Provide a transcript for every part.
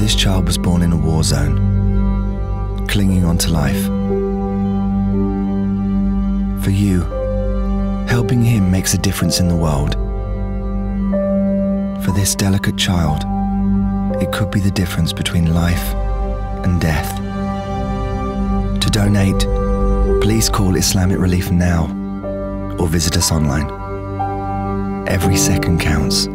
This child was born in a war zone, clinging on to life. For you, helping him makes a difference in the world. For this delicate child, it could be the difference between life and death. To donate, please call Islamic Relief now or visit us online. Every second counts.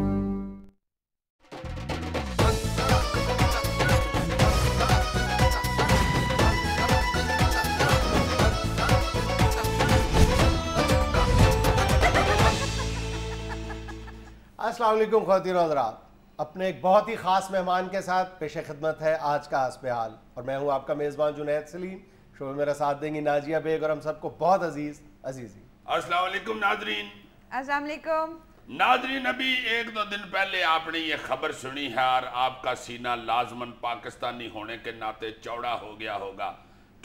अस्सलाम वालेकुम ख़वातीन और हज़रात, अपने एक बहुत ही ख़ास मेहमान के साथ पेश खिदमत है आज का हस्बे हाल और मैं हूँ आपका मेज़बान जुनैद सलीम। शो में मेरा साथ देंगी नाजिया बेग और हम सबको बहुत अजीज़ी। अस्सलाम वालेकुम नाज़रीन। अस्सलाम वालेकुम नाज़रीन, अभी एक दो दिन पहले आपने ये खबर सुनी है और आपका सीना लाजमन पाकिस्तानी होने के नाते चौड़ा हो गया होगा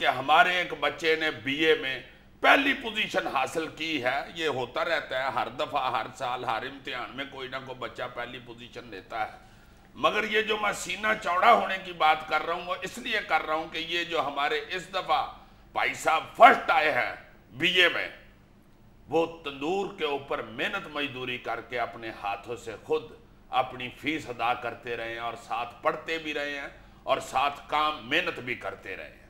कि हमारे एक बच्चे ने बीए में पहली पोजीशन हासिल की है। ये होता रहता है हर दफ़ा, हर साल, हर इम्तिहान में कोई ना कोई बच्चा पहली पोजीशन लेता है। मगर ये जो मैं सीना चौड़ा होने की बात कर रहा हूँ वो इसलिए कर रहा हूँ कि ये जो हमारे इस दफ़ा भाई साहब फर्स्ट आए हैं बीए में, वो तंदूर के ऊपर मेहनत मजदूरी करके अपने हाथों से खुद अपनी फीस अदा करते रहे हैं और साथ पढ़ते भी रहे हैं और साथ काम मेहनत भी करते रहे हैं।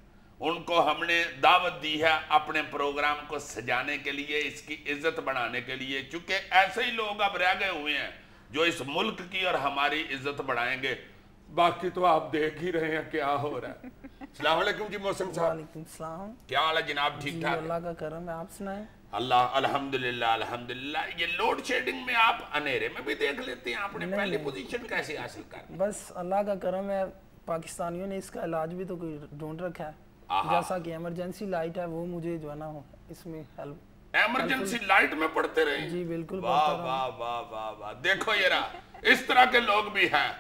उनको हमने दावत दी है अपने प्रोग्राम को सजाने के लिए, इसकी इज्जत बढ़ाने के लिए, चूंकि ऐसे ही लोग अब रह गए हुए हैं जो इस मुल्क की और हमारी इज्जत बढ़ाएंगे। बाकी तो आप देख ही रहे हैं क्या हो रहा है। अस्सलाम वालेकुम जी मोहसिन साहब। वालेकुम सलाम। क्या हाल है जनाब? ठीक ठाक? अल्लाह का करम है, आप सुनाएं। अल्लाह अल्हम्दुलिल्लाह अल्हम्दुलिल्लाह। ये लोड शेडिंग में आप अंधेरे में भी देख लेते हैं, आपने पहली पोजीशन कैसे हासिल कर? बस अल्लाह का करम है, पाकिस्तानियों ने इसका इलाज भी तो कोई ढूंढ रखा है। जैसा कि इमरजेंसी लाइट है वो मुझे जो है ना इसमें हेल्प। इमरजेंसी लाइट में पढ़ते रहे? जी बिल्कुल। वाह वाह वाह वाह वाह। देखो ये रहा, इस तरह के लोग भी हैं।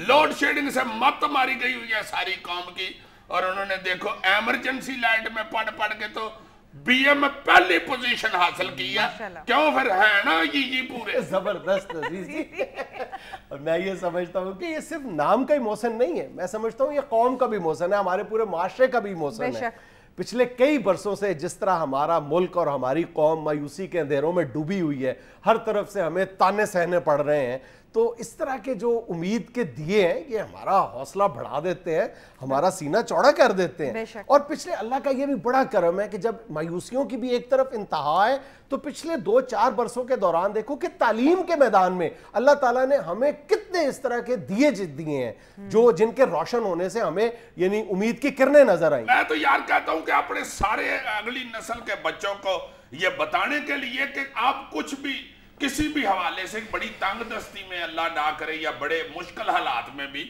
लोड शेडिंग से मत मारी गई हुई है सारी कौम की और उन्होंने देखो इमरजेंसी लाइट में पढ़ पढ़ के तो बीए में पहली पोजीशन हासिल की है। क्यों फिर है ना ये पूरे जबरदस्त अजीजी। और मैं ये समझता हूँ कि ये सिर्फ नाम का ही मोहसिन नहीं है, मैं समझता हूँ ये कौम का भी मोहसिन है, हमारे पूरे माशरे का भी मोहसिन है। पिछले कई बरसों से जिस तरह हमारा मुल्क और हमारी कौम मायूसी के अंधेरों में डूबी हुई है, हर तरफ से हमें ताने सहने पड़ रहे हैं, तो इस तरह के जो उम्मीद के दिए हैं ये हमारा हौसला बढ़ा देते हैं, हमारा सीना चौड़ा कर देते हैं। और पिछले अल्लाह का ये भी बड़ा करम है कि जब मायूसियों की भी एक तरफ इंतहा है तो पिछले 2-4 बरसों के दौरान देखो कि तालीम के मैदान में अल्लाह ताला ने हमें कितने इस तरह के दिए दिए हैं जो जिनके रोशन होने से हमें यानी उम्मीद की किरणें नजर आई। मैं तो यार कहता हूं कि अपने सारे अगली नस्ल के बच्चों को ये बताने के लिए कि आप कुछ भी किसी भी हवाले से बड़ी तंगदस्ती में अल्लाह ना करे या बड़े मुश्किल हालात में भी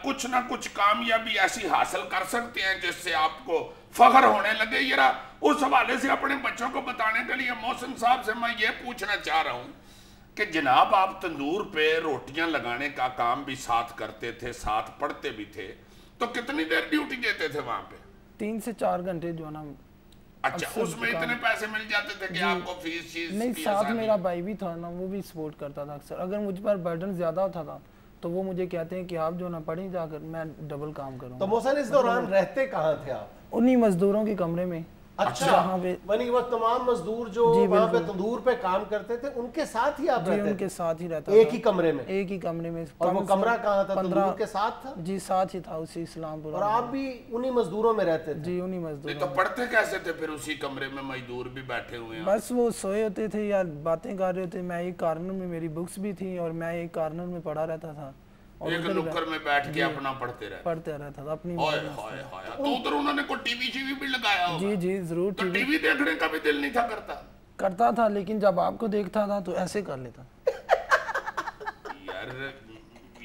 कुछ ना कुछ कामयाबी ऐसी हासिल कर सकते हैं जिससे आपको फख्र होने लगे। ये उस हवाले से अपने बच्चों को बताने के लिए मोहसिन साहब से मैं ये पूछना चाह रहा हूँ कि जनाब आप तंदूर पे रोटियां लगाने का काम भी साथ करते थे, साथ पढ़ते भी थे, तो कितनी देर ड्यूटी देते थे वहां पे? 3 से 4 घंटे जो है ना। अच्छा, उसमें इतने पैसे मिल जाते थे कि आपको फीस नहीं? साथ मेरा भाई भी था ना, वो भी सपोर्ट करता था अक्सर। अगर मुझ पर बर्डन ज्यादा होता था तो वो मुझे कहते हैं कि आप जो ना पढ़ें जाकर, मैं डबल काम करूँगा। तो मोहसिन इस दौरान रहते कहाँ थे आप? उन्हीं मजदूरों के कमरे में। अच्छा, जहाँ पे वो तमाम मजदूर जो वहाँ पे तंदूर पे काम करते थे उनके साथ ही आप रहते थे? उनके साथ ही रहता एक ही कमरे में? एक ही कमरे में। और वो कमरा कहाँ था? तंदूर के साथ था? जी साथ ही था, उसी इस्लामपुर। और आप भी उन्हीं मजदूरों में रहते थे? जी उन्हीं मजदूरों। तो पढ़ते कैसे थे फिर उसी कमरे में? मजदूर भी बैठे हुए हैं। बस वो सोए होते थे या बातें कर रहे होते, मैं एक कार्नर में, मेरी बुक्स भी थी और मैं एक कार्नर में पढ़ा रहता था और एक नुक्कड़ में बैठ के अपना पढ़ते रहता था अपनी। तो उधर उन्होंने कोई टीवी भी लगाया होगा? जी जी जरूर। तो टीवी देखने का भी दिल नहीं था करता था, लेकिन जब आपको देखता था तो ऐसे कर लेता। यार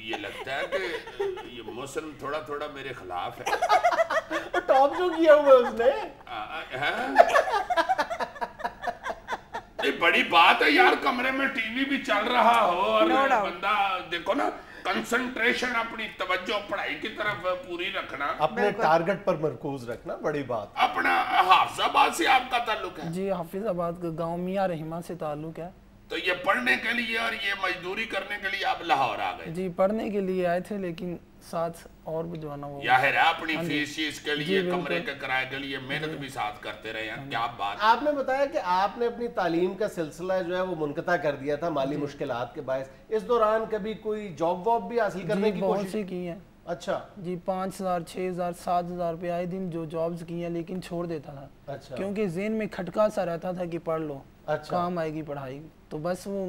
ये लगता है कि ये मौसम थोड़ा थोड़ा मेरे खिलाफ है। टॉप जो किया हुआ उसने। बड़ी बात है यार, कमरे में टीवी भी चल रहा हो और बंदा देखो ना कंसंट्रेशन, अपनी तवज्जो पढ़ाई की तरफ पूरी रखना, अपने टारगेट पर मरकूज रखना, बड़ी बात। अपना हाफिजाबाद से आपका ताल्लुक है? जी हाफिजाबाद का गांव मियां रहीमा से ताल्लुक है। तो ये पढ़ने के लिए और ये मजदूरी करने के लिए आप लाहौर आ गए? जी पढ़ने के लिए आए थे, लेकिन साथ और भी जो है ना वो जाहिर है अपनी फीस इसके लिए, कमरे के किराए के लिए मेहनत भी साथ करते रहे हैं। क्या बात। आपने बताया कि आपने अपनी तालीम का सिलसिला जो है वो मुनक़ता कर दिया था माली मुश्किलात के बायस। इस दौरान कभी कोई जॉब वॉब भी हासिल करने की बहुत कोशिश सी की है? अच्छा जी, 5,000 6,000 7,000 रुपये आए दिन जो जॉब्स की हैं, लेकिन छोड़ देता था। अच्छा। क्योंकि ज़हन में खटका सा रहता था कि पढ़ लो, अच्छा। काम आएगी पढ़ाई। तो बस वो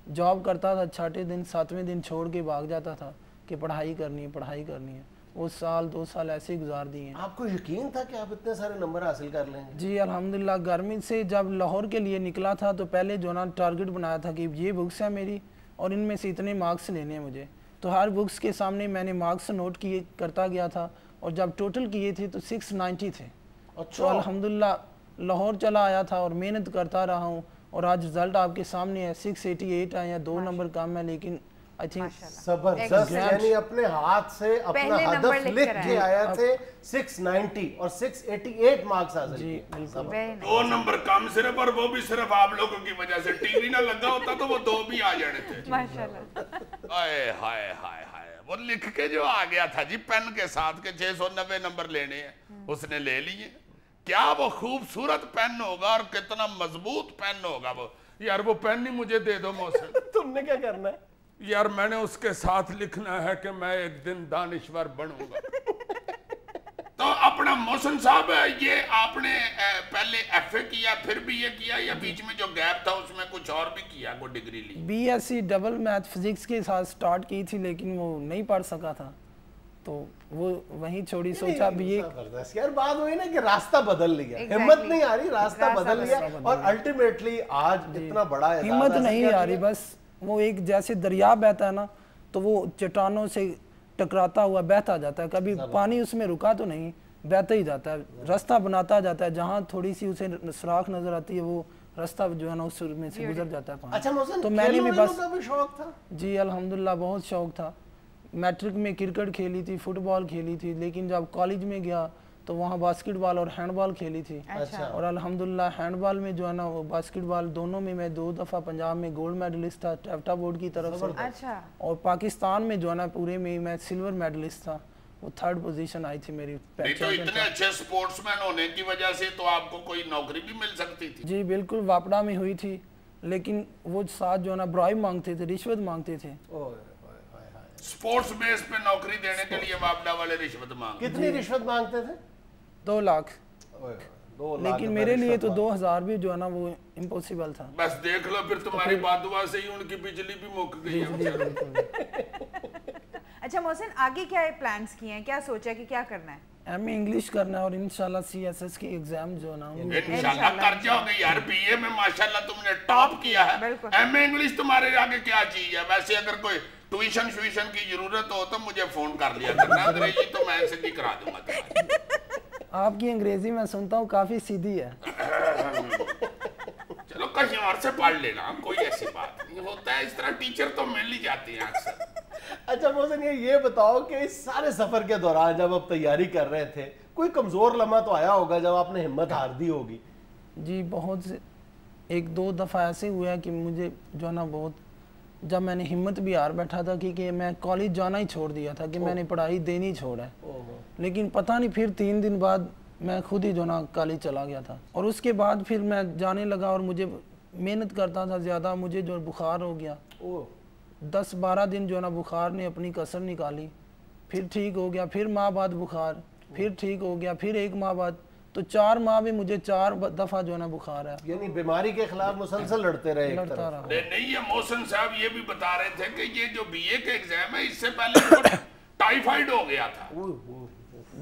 जॉब करता था, 6ठे दिन 7वें दिन छोड़ के भाग जाता था कि पढ़ाई करनी है, पढ़ाई करनी है। वो साल 2 साल ऐसे ही गुजार दिए हैं। आपको यकीन था कि आप इतने सारे नंबर हासिल कर लेंगे? जी अल्हम्दुलिल्लाह। गर्मी से जब लाहौर के लिए निकला था तो पहले जो ना टारगेट बनाया था कि ये बुक्स है मेरी और इनमें से इतने मार्क्स लेने हैं मुझे। तो हर बुक्स के सामने मैंने मार्क्स नोट किए करता गया था और जब टोटल किए थे तो 690 थे। अच्छा। तो अल्हम्दुलिल्लाह लाहौर चला आया था और मेहनत करता रहा हूँ और आज रिजल्ट आपके सामने है। 688 आए हैं, 2 नंबर कम है, लेकिन आई थिंक जबरदस्त। यानी अपने हाथ से अपना हदफ लिख के आया थे 690 और 688 मार्क्स हासिल किए। 2 नंबर कम सिर्फ, और वो भी सिर्फ आप लोगों की वजह से। टीवी ना लगा होता तो वो 2 भी आ जाने थे। माशाल्लाह। हाय हाय हाय हाय, वो लिख के जो आ गया था जी पेन के साथ के 690 नंबर लेने हैं, उसने ले लिए। क्या वो खूबसूरत पेन होगा और कितना मजबूत पेन होगा वो। यार वो पेन ही मुझे दे दो मोहसिन। तुमने क्या करना है? यार मैंने उसके साथ लिखना है कि मैं एक दिन दानिश्वर बनूंगा। तो अपना मोहसिन साहब, ये आपने पहले एफए किया फिर बीए किया, या बीच में जो गैप था उसमें कुछ और भी किया, कोई डिग्री ली? बीएससी डबल मैथ फिजिक्स के साथ स्टार्ट की थी, लेकिन वो नहीं पढ़ सका था तो वो वहीं छोड़ी। सोचा बीए। यार बात वही ना कि रास्ता बदल लिया। हिम्मत नहीं आ रही, रास्ता बदल लिया और अल्टीमेटली आज इतना बड़ा हिम्मत नहीं आ रही। बस वो एक जैसे दरिया बहता है ना, तो वो चट्टानों से टकराता हुआ बहता जाता है। कभी पानी उसमें रुका तो नहीं, बहता ही जाता है, रास्ता बनाता जाता है। जहाँ थोड़ी सी उसे सुराख नजर आती है वो रास्ता जो है ना उस में से गुजर जाता है पानी। अच्छा मोहसिन, तो मैंने भी बस भी शौक था? जी अल्हम्दुलिल्लाह बहुत शौक था। मैट्रिक में क्रिकेट खेली थी, फुटबॉल खेली थी, लेकिन जब कॉलेज में गया तो वहाँ बास्केटबॉल और हैंडबॉल खेली थी। अच्छा। और अल्हम्दुलिल्लाह हैंडबॉल में जो है ना वो बास्केटबॉल दोनों में मैं 2 दफ़ा पंजाब में गोल्ड मेडलिस्ट था टेफ्टा बोर्ड की तरफ से। अच्छा। और पाकिस्तान में जो है ना पूरे में मैं सिल्वर मेडलिस्ट था। वो 3rd पोजीशन आई थी मेरी। नहीं तो इतने अच्छे स्पोर्ट्समैन होने की वजह से तो आपको कोई नौकरी भी मिल सकती थी। जी बिल्कुल, वापड़ा में हुई थी, लेकिन वो साथ जो है ना ब्राइब मांगते थे, रिश्वत मांगते थे। स्पोर्ट्स बेस पे नौकरी देने के लिए वापड़ा वाले रिश्वत मांगते। कितनी रिश्वत मांगते थे? 2 लाख। 2 लाख। लेकिन मेरे लिए तो 2000 भी जो है ना वो इम्पॉसिबल था। बस देख लो फिर तुम्हारी बादुआ से ही उनकी बिजली भी मुक गई है। अच्छा मोहसिन, आगे क्या प्लान्स किए हैं, क्या सोचा कि क्या करना है? एमए इंग्लिश करना है और इंशाल्लाह सीएसएस की एग्जाम जो ना इंशाल्लाह कर जाओगे यार। बीए में माशाल्लाह तुमने टॉप किया है। एमए इंग्लिश तुम्हारे आगे क्या चीज है? वैसे अगर कोई ट्यूशन श्यूशन की जरूरत हो तो मुझे फोन कर लिया करना, अंग्रेजी तो मैं सिद्धि करा दूंगा तुम्हारी। आपकी अंग्रेजी मैं सुनता हूँ काफी सीधी है। चलो कहीं और से पढ़ लेना, कोई ऐसी बात नहीं होता है। इस तरह टीचर तो मिल ही जाती हैं अक्सर। अच्छा मोहसिन, ये बताओ कि इस सारे सफर के दौरान जब आप तैयारी कर रहे थे, कोई कमजोर लम्हा तो आया होगा जब आपने हिम्मत हार दी होगी? जी बहुत से 1-2 दफ़ा ऐसे हुआ कि मुझे जो ना बहुत, जब मैंने हिम्मत भी हार बैठा था कि मैं कॉलेज जाना ही छोड़ दिया था, कि मैंने पढ़ाई देनी छोड़ा है। लेकिन पता नहीं फिर 3 दिन बाद मैं खुद ही जो ना कॉलेज चला गया था। और उसके बाद फिर मैं जाने लगा और मुझे मेहनत करता था ज़्यादा, मुझे जो बुखार हो गया। 10-12 दिन जो ना बुखार ने अपनी कसर निकाली, फिर ठीक हो गया, फिर माह बाद बुखार, फिर ठीक हो गया, फिर 1 माह बाद। तो 4 माह में मुझे 4 दफा जो ना बुखार है। यानी बीमारी के खिलाफ मुसलसल लड़ते रहे। लड़ता रहा। नहीं, ये मोहसिन साहब ये भी बता रहे थे कि ये जो बीए के एग्जाम है इससे पहले टाइफाइड हो गया था।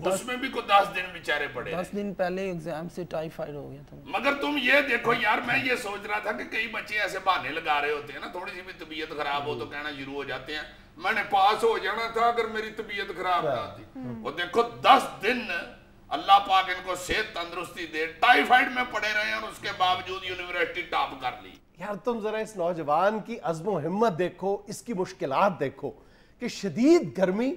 उसमें भी को 10 दिन बेचारे पड़े। 10 दिन पहले एग्जाम से टाइफाइड हो गया था। मगर तुम ये देखो यार, मैं ये सोच रहा था कि कई बच्चे ऐसे बहाने लगा रहे होते हैं ना, थोड़ी सी भी तबीयत खराब हो तो कहना शुरू हो जाते हैं मैंने पास हो जाना था अगर मेरी तबीयत खराब ना थी। वो देखो 10 दिन अल्लाह पाक इनको सेहत तंदुरुस्ती दे, टाइफाइड में पड़े रहे और उसके बावजूद यूनिवर्सिटी टॉप कर ली। यार तुम जरा इस नौजवान की अज़्म हिम्मत देखो, इसकी मुश्किलात देखो कि शदीद गर्मी,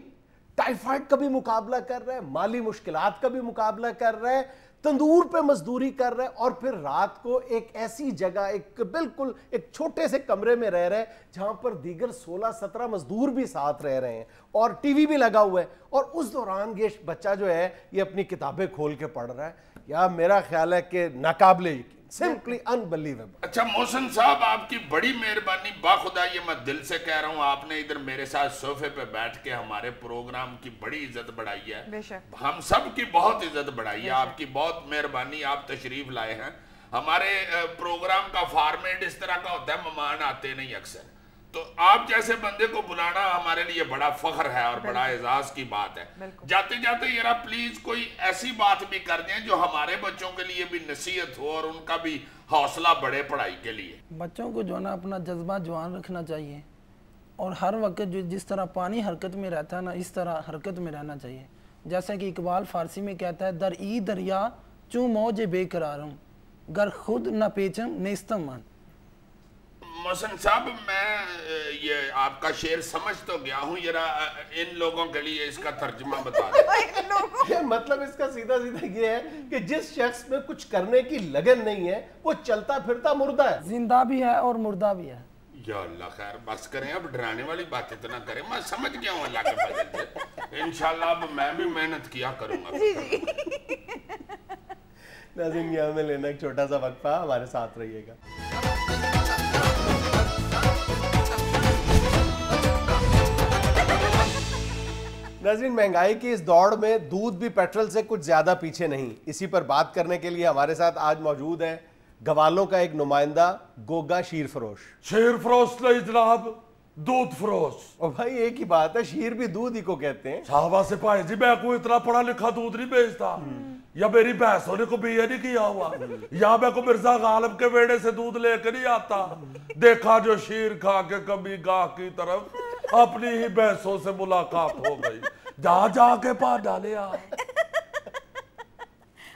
टाइफाइड का भी मुकाबला कर रहा है, माली मुश्किलात का भी मुकाबला कर रहा है, तंदूर पे मजदूरी कर रहा है और फिर रात को एक ऐसी जगह, एक बिल्कुल एक छोटे से कमरे में रह रहा है जहां पर दीगर 16-17 मजदूर भी साथ रह रहे हैं और टीवी भी लगा हुआ है, और उस दौरान ये बच्चा जो है ये अपनी किताबें खोल के पढ़ रहा है। या मेरा ख्याल है कि नाकाबिले यकीन, सिंपली अनबिलीवेबल। अच्छा मोहसिन साहब, आपकी बड़ी मेहरबानी, बाखुदा ये मैं दिल से कह रहा हूँ, आपने इधर मेरे साथ सोफे पे बैठ के हमारे प्रोग्राम की बड़ी इज्जत बढ़ाई है। बेशक। हम सब की बहुत इज्जत बढ़ाई है, आपकी बहुत मेहरबानी, आप तशरीफ लाए हैं। हमारे प्रोग्राम का फॉर्मेट इस तरह का होता है, मेहमान आते नहीं अक्सर, तो आप जैसे बंदे को बुलाना हमारे लिए बड़ा फख्र है और बड़ा एजाज की बात है। जाते जाते यार प्लीज कोई ऐसी बात भी कर दें जो हमारे बच्चों के लिए भी नसीहत हो और उनका भी हौसला बढ़े पढ़ाई के लिए। बच्चों को जो है ना अपना जज्बा जवान रखना चाहिए और हर वक्त जो जिस तरह पानी हरकत में रहता है ना, इस तरह हरकत में रहना चाहिए। जैसा कि इकबाल फारसी में कहता है, दर ई दरिया चू मौज बेकरार हूँ, गर खुद न पेचम नेस्तम मन। मोहसिन साहब, मैं ये आपका शेर समझ तो गया हूँ, जरा इन लोगों के लिए इसका तर्जुमा बता दें। मतलब इसका सीधा सीधा ये है कि जिस शख्स में कुछ करने की लगन नहीं है वो चलता फिरता मुर्दा है। जिंदा भी है और मुर्दा भी है। या अल्लाह खैर, बस करें, अब डराने वाली बात इतना करें। मैं समझ गया हूँ अल्लाह के फजल से, इंशाल्लाह अब मैं भी मेहनत किया करूंगा। नाज़रीन, यहाँ में लेना एक छोटा सा वक्फा, हमारे साथ रहिएगा। नाज़रीन, महंगाई की इस दौड़ में दूध भी पेट्रोल से कुछ ज्यादा पीछे नहीं। इसी पर बात करने के लिए हमारे साथ आज मौजूद है गवालों का एक नुमाइंदा गोगा शीर फरोश। शेर फरोश नहीं जनाब, दूध फरोश। और भाई एक ही बात है, शीर भी दूध ही को कहते हैं। साहबा से भाई जी, मैं कोई इतना पढ़ा लिखा दूध नहीं बेचता, या मेरी भैंसों ने को बीए नहीं किया हुआ, या मैं को मिर्जा गालिब के वेड़े से दूध लेकर नहीं आता। देखा जो शीर खा के कभी गाह की तरफ अपनी ही भैंसों से मुलाकात हो गई, जा जाके पा डाले यार।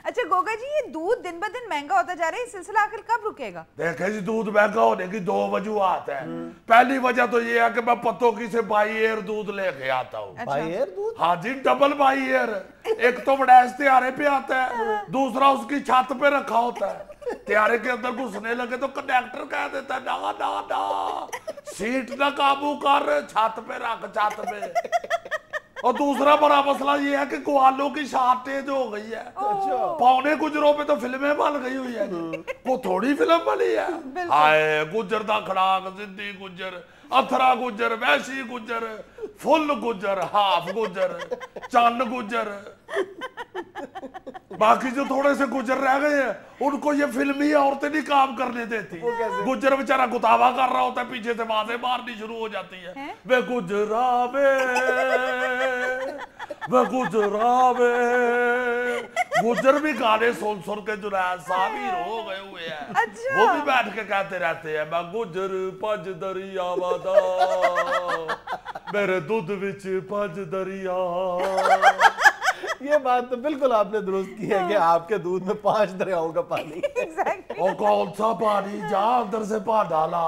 अच्छा गोगा जी, ये दूध दिन ब दिन महंगा होता जा रहा है, सिलसिला आखिर कब रुकेगा? देखे जी, दूध महंगा होने की दो वजूहत है। पहली वजह तो ये है कि मैं पत्तों की से बाई एयर दूध लेके आता हूँ। अच्छा। बाई एयर दूध? हाँ जी, डबल बाई एयर। एक तो बड़ा त्यारे पे आता है, दूसरा उसकी छत पे रखा होता है। त्यारे के अंदर घुसने लगे तो कंडक्टर कह देता है, ना ना ना, सीट ना काबू कर, छत पे रख, छत पे। और दूसरा बड़ा मसला ये है कि ग्वालों की शार्टेज हो गई है। पौने गुजरों पे तो फिल्में बन गई हुई है, वो थोड़ी फिल्म बनी है। हाय गुजर दा खड़ाक, सिद्धी गुजर, अथरा गुजर, वैशी गुजर, फुल गुजर, हाफ गुजर, चन्न गुजर, बाकी जो थोड़े से गुजर रह गए हैं उनको ये फिल्मी औरतें नहीं काम करने देती। गुजर बेचारा गुतावा कर रहा होता है, पीछे से आवाजें मारनी शुरू हो जाती है, वे गुजरावे, वे गुजरावे। गुजर भी गाने सुन सुन के जो है साबिर हो गए हुए हैं। अच्छा। वो भी बैठ के कहते रहते हैं, मैं गुजर पंज दरिया वादा, मेरे दूध विच पंज दरिया। ये बात तो बिल्कुल आपने दुरुस्त की है कि आपके दूध में 5 दरियाओं का पानी। Exactly. और कौन सा पानी, जहाँ अंदर से पा डाला,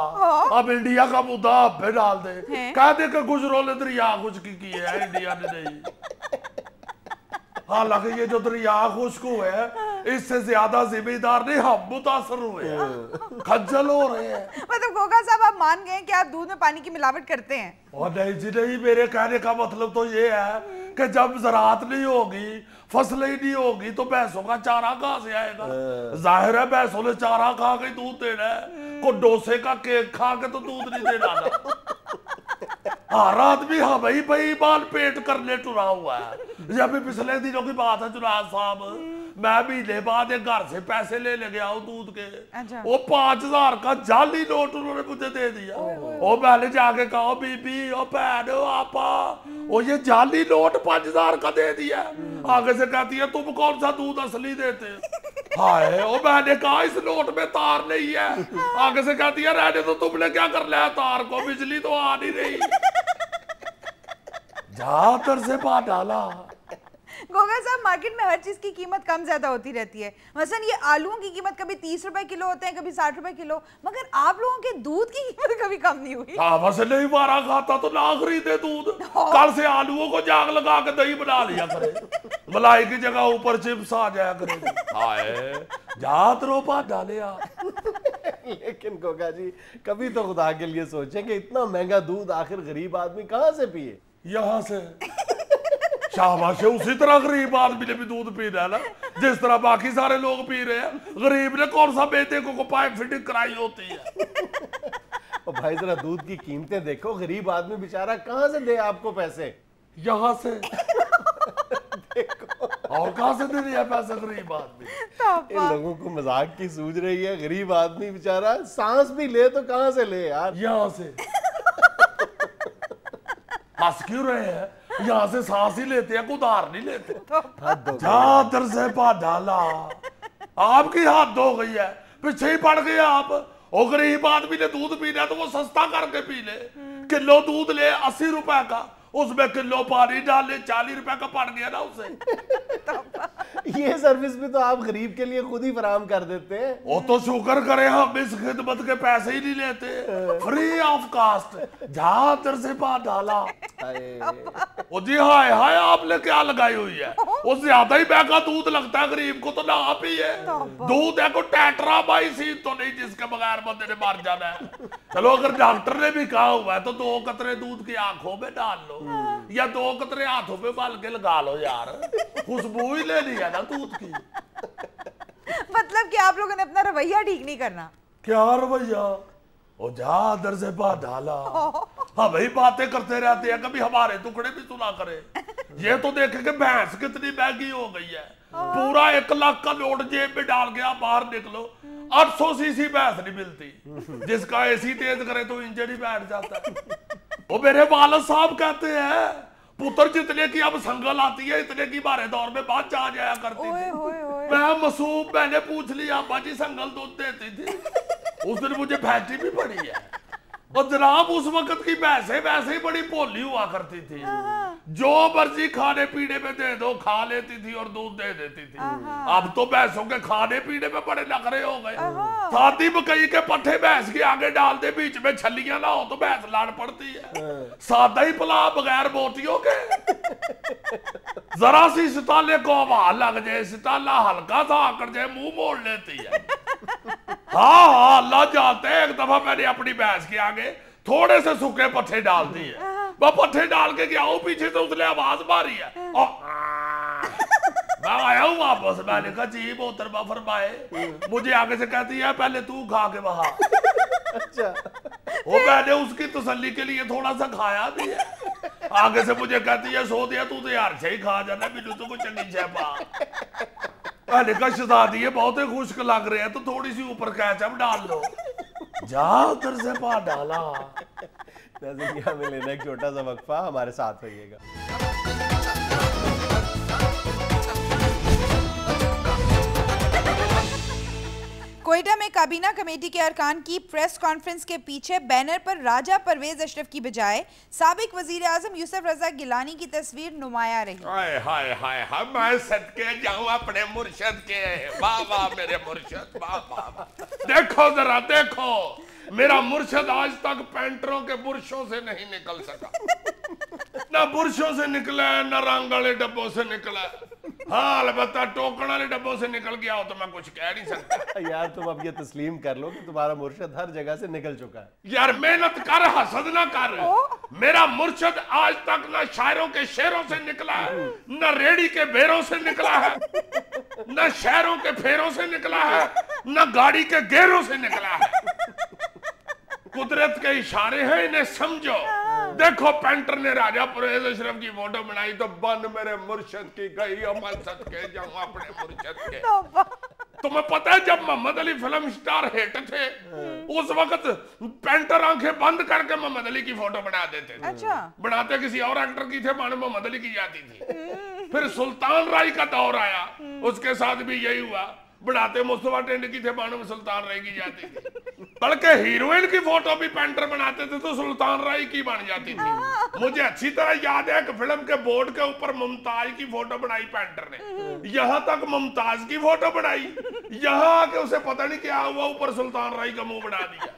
अब इंडिया का मुद्दा आप पे डाल दे, कह दे कि गुजरों ने दरिया खुश्क की है, इंडिया ने नहीं। हालांकि ये जो दरिया खुश्क हुए हैं, इससे ज्यादा जिम्मेदार नहीं हम मुतासर हुए हैं, खज्जल हो रहे हैं। मतलब गोगा साहब, आप मान गए कि आप दूध में पानी की मिलावट करते हैं? और नहीं जी नहीं, मेरे कहने का मतलब तो ये है कि जब ज़राअत नहीं होगी, फसलें ही नहीं होगी, तो भैंसों का चारा कहाँ से आएगा? जाहिर है भैंसों ने चारा खा के दूध देना है, को डोसे का केक खा के तो दूध नहीं देना था। हर आदमी हमें ही बेईमान पेट करने टुरा हुआ है। जब भी पिछले दिनों की बात है जुनाद साहब, मैं महीने बाद एक घर से पैसे ले गया हूँ दूध के। अच्छा। वो 5000 का जाली नोट उन्होंने मुझे दे दिया। वो मैंने जाके कहा, बीबी ओ भैन ओ आपा, वो ये जाली नोट 5000 का दे दिया। आगे से कहती है, तुम कौन सा दूध असली देते? हाय, ओ मैंने कहा इस नोट में तार नहीं है। आगे से कहती है, रहने तो तुमने क्या कर लिया तार को, बिजली तो आ नहीं रही। जहां से पा डाला। गोगा साहब, मार्केट में हर चीज की कीमत कम ज्यादा होती रहती है। मसलन ये आलूओं की कीमत कभी 30 रुपए किलो होते हैं, कभी 60 रुपए किलो, मगर आप लोगों के दूध की कीमत कभी कम नहीं हुई। हाँ, बस नहीं मारा खाता तो ना खरीदे दूध। कल से आलूओं को जाग लगा के दही बना लिया करे, मलाई की जगह ऊपर चिप्स आ जाया करे। हाय जात रोपा डाले आप। लेकिन गोगा जी, कभी तो खुदा के लिए सोचे कि इतना महंगा दूध आखिर गरीब आदमी कहाँ से पिए? यहाँ से। शाबाश है, उसी तरह गरीब आदमी ने भी दूध पी रहा है ना, जिस तरह बाकी सारे लोग पी रहे हैं। गरीब ने कौन सा बेटे को पाइप फिटिंग कराई होती है? और भाई जरा दूध की कीमतें देखो, गरीब आदमी बेचारा कहाँ से दे आपको पैसे? यहाँ से। देखो और कहाँ से दे दिया पैसा गरीब आदमी? इन लोगों को मजाक की सूझ रही है। गरीब आदमी बेचारा सांस भी ले तो कहाँ से ले यार? यहाँ से। हंस क्यों रहे हैं? यहाँ से सांस ही लेते हैं, उधार नहीं लेते। चादर से पा डाला, आपकी हाथ धो गई है, पीछे ही पड़ गए आप। और गरीब आदमी ने दूध पीना है तो वो सस्ता करके पी ले। किलो दूध ले 80 रुपए का, उसमें किलो पानी डाल ले, 40 रुपए का पड़ गया ना उसे। ये सर्विस भी तो आप गरीब के लिए खुद ही फराहम कर देते हैं। वो तो शुक्र करे हम इस खिदमत के पैसे ही नहीं लेते, फ्री ऑफ कास्ट। झातर से पा डाला। ओ जी हाय हाय, आपने क्या लगाई हुई है? वो ज्यादा ही महंगा दूध लगता है गरीब को, तो ना आप ही है। दूध है को टेट्रामाइसिन तो नहीं जिसके बगैर बंदे ने मर जाना है। चलो अगर डॉक्टर ने भी कहा हुआ है तो 2 कतरे दूध की आंखों में डाल लो, या 2 कतरे हाथों पे बाल के लगा लो यार, खुशबू ही ले ली है ना दूध की। मतलब कि आप लोगों ने अपना रवैया ठीक नहीं करना। क्या रवैया? ओ जा दर से पा डाला। हाँ भाई, बातें करते रहते हैं, कभी हमारे टुकड़े भी सुना करे। ये तो देखे कि भैंस कितनी महंगी हो गई है। पूरा 1 लाख का नोट जेब में डाल के आप बाहर निकलो, 800 सीसी भैंस नहीं मिलती जिसका एसी तेज करे तो इंजन ही बैठ जाता है। वो मेरे वालिद साहब कहते हैं, पुत्र जितने की अब संगल आती है इतने की हमारे दौर में बात जा जाया करती थी। मैं मासूम, मैंने पूछ लिया, अब्बा जी संगल दूध देती थी। उस दिन मुझे फैटी भी पड़ी है। और जनाब उस वक्त की भैंसें वैसे ही बड़ी भोली हुआ करती थी, जो मर्जी खाने पीने में दे दो खा लेती थी और दूध दे देती थी। अब तो भैंसों के खाने पीने में बड़े नखरे हो गए। सादी मकई के पट्ठे भैंस के आगे डाल दे, बीच में छलियां ना हो तो भैंस लड़ पड़ती है। सादा ही पला बगैर बोटियों के। जरा सी सिताले को हवा लग जाए, सिताला हल्का सा आकर जाए, मुंह मोड़ लेती है। हाँ अल्लाह जानते हैं, एक दफा मैंने अपनी भैंस के आगे थोड़े से सूखे पट्ठे डाल दिए। मैं पट्ठे डाल के गया हूँ, पीछे से उसने आवाज मारी है। मैं आया हूँ वापस, मैंने कहा जी मोहतरमा फरमाए। मुझे आगे से कहती है पहले तू खा के बहा। अच्छा, वो मैंने उसकी तसल्ली के लिए थोड़ा सा खाया भी है। आगे से मुझे कहती है सो दिया तू तो यार से ही खा जाना, बिनु तो कुछ चंगी छेपा। मैंने कहा शहजादी ये बहुत ही खुश्क लग रहे हैं तो थोड़ी सी ऊपर कैचअप डाल लो। जा उधर से पा डाला। नज़रिया में लेना एक छोटा सा वक्फा, हमारे साथ रहिएगा। कोयटा में काबीना कमेटी के अरकान की प्रेस कॉन्फ्रेंस के पीछे बैनर पर राजा परवेज अशरफ की बजाय साबिक वजीर आजम यूसुफ रजा गिलानी की तस्वीर नुमाया रही। हाय हाय हाय हाय, मैं सदके जाऊं अपने मुर्शद के। वाह वाह मेरे मुर्शद, वाह वाह। देखो जरा देखो, मेरा मुर्शद आज तक पेंटरों के बुरशों से नहीं निकल सका। ना बुरशों से निकला है, ना रंग वाले डब्बों से निकला है। हाँ अलबत्ता टोकन वाले डब्बों से निकल गया हो तो मैं कुछ कह नहीं सकता। यार तुम अब ये तस्लीम कर लो कि तुम्हारा मुर्शद हर जगह से निकल चुका है। यार मेहनत कर, हसद ना कर। मेरा मुर्शद आज तक ना शायरों के शेरों से निकला है, ना रेडी के बेरों से निकला है, ना शहरों के फेरों से निकला है, ना गाड़ी के गेरों से निकला है। कुदरत के इशारे हैं, इन्हें समझो। देखो पेंटर ने राजा परवेज अशरफ की फोटो बनाई तो बन मेरे मुर्शद की गई, अमल सदके जाऊं अपने मुर्शद के। तुम्हें पता है जब Mohammad Ali film star hit थे उस वक्त पेंटर आंखें बंद करके मोहम्मद अली की फोटो बना देते थे। अच्छा। बनाते किसी और एक्टर की थे, मानो मोहम्मद अली की जाती थी। फिर सुल्तान राय का दौर आया, उसके साथ भी यही हुआ। बनाते मुस्तफा टिंड की थे बानो में सुल्तान राय की जाती थी, बल्कि हीरोइन की फोटो भी पेंटर बनाते थे तो सुल्तान राय की बन जाती थी। मुझे अच्छी तरह याद है कि फिल्म के बोर्ड के ऊपर मुमताज की फोटो बनाई पेंटर ने, यहां तक मुमताज की फोटो बनाई, यहां आके उसे पता नहीं क्या हुआ, ऊपर सुल्तान राय का मुंह बना दिया।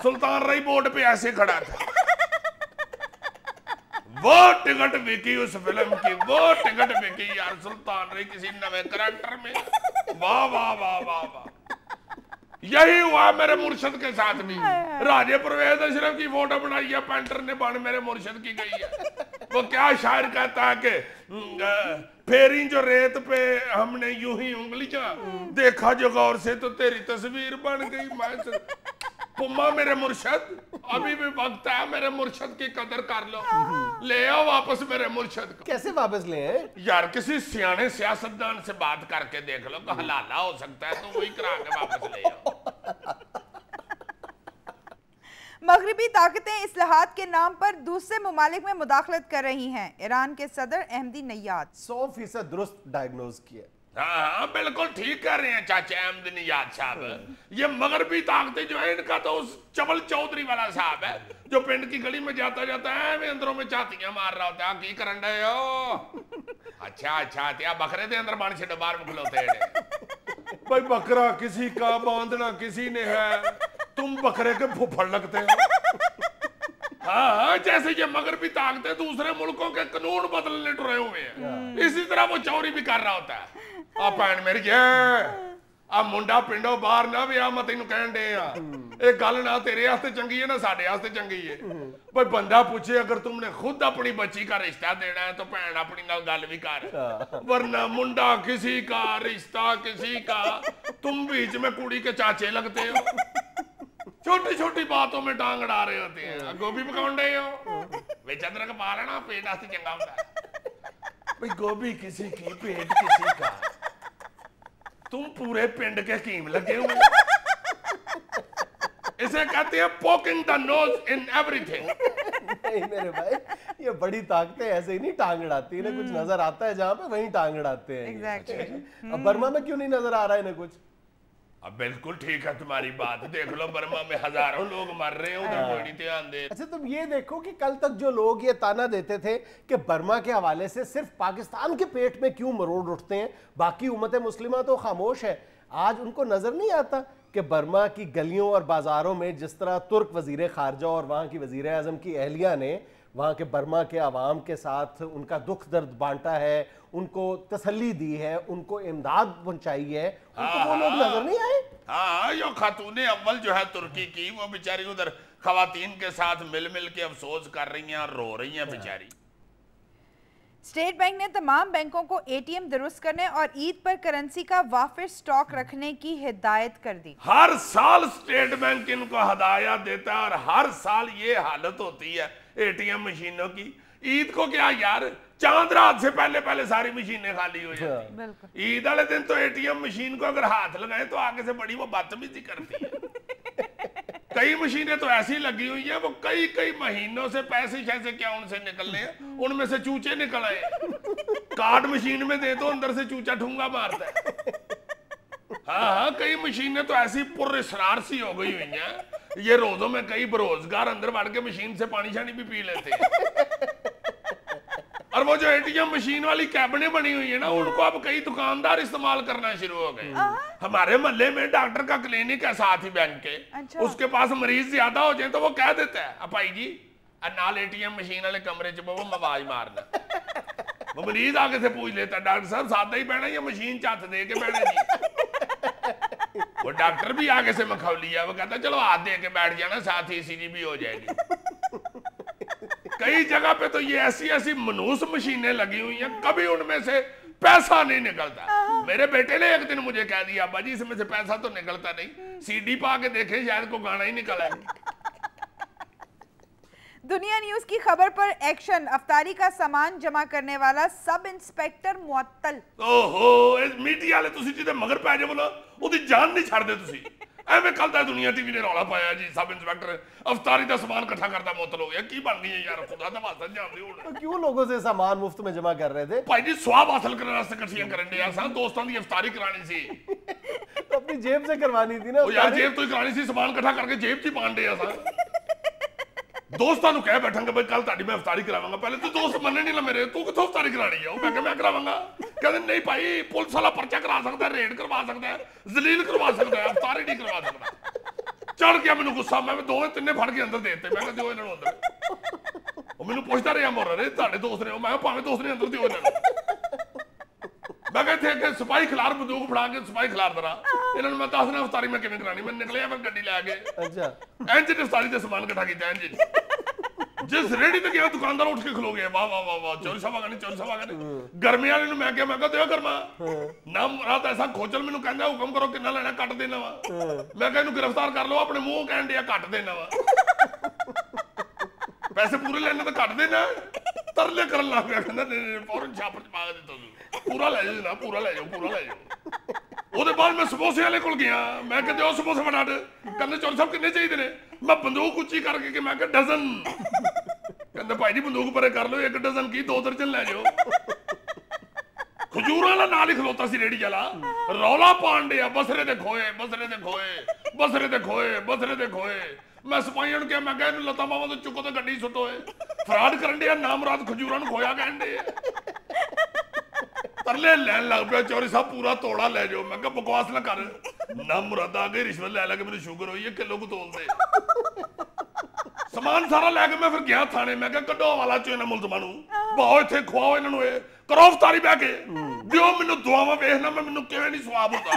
सुल्तान राय बोर्ड पे ऐसे खड़ा था। वो टिकट बिकी उस फिल्म की, वो टिकट बिकी यार सुल्तान राय किसी नवे करैक्टर में। वाह वाह वाह वाह वाह। यही हुआ मेरे मुर्शद के साथ भी। राजे परवेज अशरफ की फोटो बनाई है पेंटर ने, बन मेरे मुर्शद की गई है। वो क्या शायर कहता है कि फेरी जो रेत पे हमने यूं ही उंगलियां, देखा जो गौर से तो तेरी तस्वीर बन गई। मैं पुम्मा मेरे मुर्शद, अभी भी वक्त है, मेरे मुर्शद की कदर कर लो, ले आओ वापस मेरे मुर्शद को। कैसे वापस ले हैं? यार किसी सियाने सियासतदान से बात करके देख लो, हलाला हो सकता है तो वही करा के वापस ले आओ। मगरबी ताकतें इस्लाहात के नाम पर दूसरे ममालिक में मुदाखलत कर रही हैं। ईरान के सदर अहमदी नैयाद 100% दुरुस्त डायग्नोज किया। हाँ बिल्कुल ठीक कर रहे हैं चाचा अहमद नियाज साहब। ये मगरबी ताकतें जो है इनका तो उस चबल चौधरी वाला साहब है जो पिंड की गली में जाता जाता है मैं अंदरों में चातियां मार रहा होता है, की करन रहे हो? अच्छा त्या बकरे दे अंदर बन छे बाहर में खलोते हैं। भाई बकरा किसी का, बांधना किसी ने है, तुम बकरे के फुफड़ लगते हो। हाँ जैसे ये मगरबी ताकतें दूसरे मुल्कों के कानून बदलने टुरे हुए हैं, इसी तरह वो चोरी भी कर रहा होता है। आ भैन मेरी आ मुंडा पिंडो बाहर ना भी आ मैं तेन कहन दे एक गल ना तेरे वास्ते चंगी है ना साडे वास्ते चंगी है। भाई बंदा पूछे अगर तुमने खुद अपनी बच्ची का रिश्ता देना है तो भैन अपनी नाल गल भी कर, वरना मुंडा किसी का, रिश्ता किसी का, तुम बीच में कुड़ी के चाचे लगते हो। छोटी छोटी बातों में टांग अड़ा रहे होते हैं। गोभी पकाउन डे हो विच अदरक पा लेना, पेट वास्ते चंगा होता है। भाई गोभी किसी की, पेट किसी का, तुम पूरे पिंड के कीम लगे हुए। इसे कहते हैं poking the nose in everything. नहीं मेरे भाई, ये बड़ी ताकतें ऐसे ही नहीं टांग अड़ाती, इन्हें कुछ नजर आता है जहां पे वहीं टांग अड़ाते हैं। Exactly. अब बर्मा में क्यों नहीं नजर आ रहा है इन्हें कुछ? अब बिल्कुल ठीक है तुम्हारी बात, देख लो बर्मा में हजारों लोग मर रहे हैं, उधर कोई नहीं ध्यान दे। अच्छा तुम ये देखो कि कल तक जो लोग ये ताना देते थे कि बर्मा के हवाले से सिर्फ पाकिस्तान के पेट में क्यों मरोड़ उठते हैं, बाकी उम्मत मुस्लिमा तो खामोश है, आज उनको नजर नहीं आता कि बर्मा की गलियों और बाजारों में जिस तरह तुर्क वजीर खारजा और वहाँ की वजीर आजम की अहलिया ने वहाँ के बर्मा के अवाम के साथ उनका दुख दर्द बांटा है, उनको तसल्ली दी है, उनको इमदाद पहुंचाई है, उनको वो लोग नजर नहीं आए। हाँ यो खातूने अव्वल जो है तुर्की की, वो बेचारी उधर खवातीन के साथ मिल मिल के अफसोस कर रही हैं, रो रही हैं बेचारी। स्टेट बैंक ने तमाम बैंकों को एटीएम दुरुस्त करने और ईद पर करेंसी का वाफिर स्टॉक रखने की हिदायत कर दी। हर साल स्टेट बैंक इनको हिदायत देता है और हर साल ये हालत होती है एटीएम मशीनों की। ईद को क्या यार, चांद रात से पहले पहले सारी मशीनें खाली हो जाती। ईद वाले दिन तो एटीएम मशीन को अगर हाथ लगाए तो आगे से बड़ी वो बदतमीजी करती है। कई मशीनें तो ऐसी लगी हुई है वो कई कई महीनों से पैसे शैसे क्या उनसे निकलने हैं, उनमें से चूचे निकल आए। कार्ड मशीन में दे तो अंदर से चूचा ठूंगा मारता है। हाँ कई मशीनें तो ऐसी पुरस्रार सी हो गई हुई हैं, ये रोजों में कई बेरोजगार अंदर बढ़ के मशीन से पानी शानी भी पी लेते हैं। और वो जो एटीएम मशीन वाली कैबिनें बनी हुई है ना, उनको अब कई दुकानदार इस्तेमाल करना शुरू हो गए। हमारे मोहल्ले में डॉक्टर का क्लिनिक है साथ ही बैंक के, उसके पास मरीज ज्यादा हो जाए तो वो कह देता है अपाई जी नाल एटीएम मशीन वाले कमरे च वो आवाज मारना। वो मरीज आगे से पूछ लेता है डॉक्टर साहब सादा ही बैठना या मशीन चात दे के बैठे जी। वो डॉक्टर भी आगे से मखौली है, वो कहता चलो हाथ दे के बैठ जाना, साथ ही ईसीजी भी हो जाएगी। कई जगह पे तो ये ऐसी ऐसी मनूस मशीनें लगी हुई हैं, कभी उनमें से पैसा नहीं निकलता। मेरे बेटे ने एक दिन मुझे कह दिया अब्बा जी इसमें से पैसा तो निकलता नहीं, सीडी पा के देखे शायद को गाना ही निकला है। दुनिया न्यूज की खबर पर एक्शन, अफ्तारी का सामान जमा करने वाला सब इंस्पेक्टर मुअत्तल। ओहो मीडिया वाले तुसी जिदे मगर पै जे बोलो ओदी जान नहीं छड़दे तुसी। ਐਵੇਂ ਕੱਲ ਦਾ ਦੁਨੀਆ ਟੀਵੀ ਨੇ ਰੌਲਾ ਪਾਇਆ ਜੀ ਸਬ इंस्पेक्टर अफतारी का सामान इकट्ठा करता मुअत्तल हो गया की बन गई है यार खुदा दा वास्ता जानदे हो तो क्यों लोगों से सामान मुफ्त में जमा कर रहे थे भाई जी स्वाब हासिल करने वास्ते इकट्ठियां करन दे असां दोस्तां दी इफ्तारी करानी सी तो अपनी जेब से करवानी थी ना ओ यार जेब तो ही करानी सी सामान इकट्ठा करके जेब च ही पाण दे असां दोस्तां नु कह बैठांगे भाई कल ताड़ी मैं इफ्तारी करावांगा पहले तो दोस्त मन्ने नहीं ला मेरे तू किथों इफ्तारी करानी है मैं कह मैं करावांगा कहंदे नहीं भाई पुलिस वाला पर्चा करा सकदा है रेड करवा सकदा है जलील करवा सकदा है इफ्तारी नहीं करवा सकदा चढ़ गया मैनू गुस्सा मैं दोवें तिन्ने फड़ के अंदर देते मैं कहा दिओ इन्हां नूं अंदर ਉਹ ਮੈਨੂੰ ਪੁੱਛਦਾ ਰਿਹਾ ਮੋਰ ਰੇ ਤੁਹਾਡੇ ਦੋਸਤ ਨੇ ਮੈਂ ਭਾਵੇਂ ਦੋਸਤ ਨੇ ਅੰਦਰ ਦਿਓ ਇਹਨਾਂ ਨੂੰ ਮੈਂ ਕਹਿੰਦੇ ਕਿ ਸਿਪਾਹੀ ਖਿਲਾਰ ਬੰਦੂਕ ਫੜਾ ਕੇ ਸਿਪਾਹੀ ਖਿਲਾਰ ਦਰਾ ਇਹਨਾਂ ਨੂੰ ਮੈਂ ਦੱਸਣਾ ਇਫਤਾਰੀ ਮੈਂ ਕਿਵੇਂ ਕਰਾਣੀ ਮੈਂ ਨਿਕਲਿਆ ਮੈਂ ਗੱਡੀ ਲੈ ਕੇ ਅੱਛਾ ਇੰਜ ਇਫਤਾਰੀ ਦਾ ਸਮਾਨ ਇਕੱਠਾ ਕੀਤਾ ਇੰਜ ਜਿਸ ਰੇੜੀ ਤੇ ਗਿਆ ਦੁਕਾਨਦਾਰ ਉੱਠ ਕੇ ਖਲੋ ਗਿਆ ਵਾਹ ਵਾਹ ਵਾਹ ਵਾਹ ਚੋਰੀ ਸਾਹਿਬ ਆ ਗਏ ਗਰਮੀ ਵਾਲੇ ਨੂੰ ਮੈਂ ਕਿਹਾ ਦਿਓ ਗਰਮਾ ਨਾ ਰਾਤ ਐਸਾ ਖੋਚਲ ਮੈਨੂੰ ਕਹਿੰਦਾ ਹੁਕਮ ਕਰੋ ਕਿੰਨਾ ਲੈਣਾ ਕੱਟ ਦੇਣਾ ਵਾ ਮੈਂ ਕਿਹਾ ਇਹਨੂੰ ਗ੍ਰਿਫਤਾਰ ਕਰ ਲਓ ਆਪਣੇ ਮੂੰਹ ਕਹਿਣ ਡਿਆ ਕੱਟ ਦੇਣਾ ਵਾ पैसे पूरे लेने तो कट देना तरले करन लग गया कहंदा नहीं फौरन छापर च पा के दित्ता पूरा ले जाओ ना पूरा ले जाओ ਉਹਦੇ ਬਾਅਦ ਮੈਂ ਸਮੋਸੇ ਵਾਲੇ ਕੋਲ ਗਿਆ ਮੈਂ ਕਹਿੰਦੇ ਉਹ ਸਮੋਸੇ ਬਣਾ ਦੇ ਕਹਿੰਦੇ ਚੋਰ ਸਾਹਿਬ ਕਿੰਨੇ ਚਾਹੀਦੇ ਨੇ ਮੈਂ ਬੰਦੂਕ ਉੱਚੀ ਕਰਕੇ ਕਿ ਮੈਂ ਕਿਹਾ ਡਜ਼ਨ ਕਹਿੰਦੇ ਭਾਈ ਜੀ ਬੰਦੂਕ ਪਰੇ ਕਰ ਲਓ ਇੱਕ ਡਜ਼ਨ ਕੀ 2 ਦਰਜਨ ਲੈ ਜਾਓ ਖਜੂਰਾਂ ਵਾਲਾ ਨਾਲ ਹੀ ਖਲੋਤਾ ਸੀ ਰੇੜੀ ਵਾਲਾ ਰੌਲਾ ਪਾਣ ਡਿਆ ਬਸਰੇ ਦੇ ਖੋਏ ਬਸਰੇ ਦੇ ਖੋਏ ਬਸਰੇ ਦੇ ਖੋਏ ਬਸਰੇ ਦੇ ਖੋਏ मैं सिपाहियों ने कहा मैं कहा लता बाबा तो चुको तो गड्डी सुटो फराड करन दिया नाम रात खजूरा खोया कहन दे तरले लैन लग पिया चौरी साहब पूरा तोड़ा ले जाओ मैं कहा बकवास ना कर नाम मुरादा आ गई रिश्वत ले लगे मेरी शुगर हुई है किलो को तोल दे समान सारा लैके मैं फिर गया थाने मैं कहा कड्डो वाला चो इन्हां मुलजमां नूं भाओ इत्थे खुआओ इन्हां नूं करो इफ्तारी बह के दिओ मैनूं दुआवां वेखना मैं मैनूं किवें नहीं सवाब हुंदा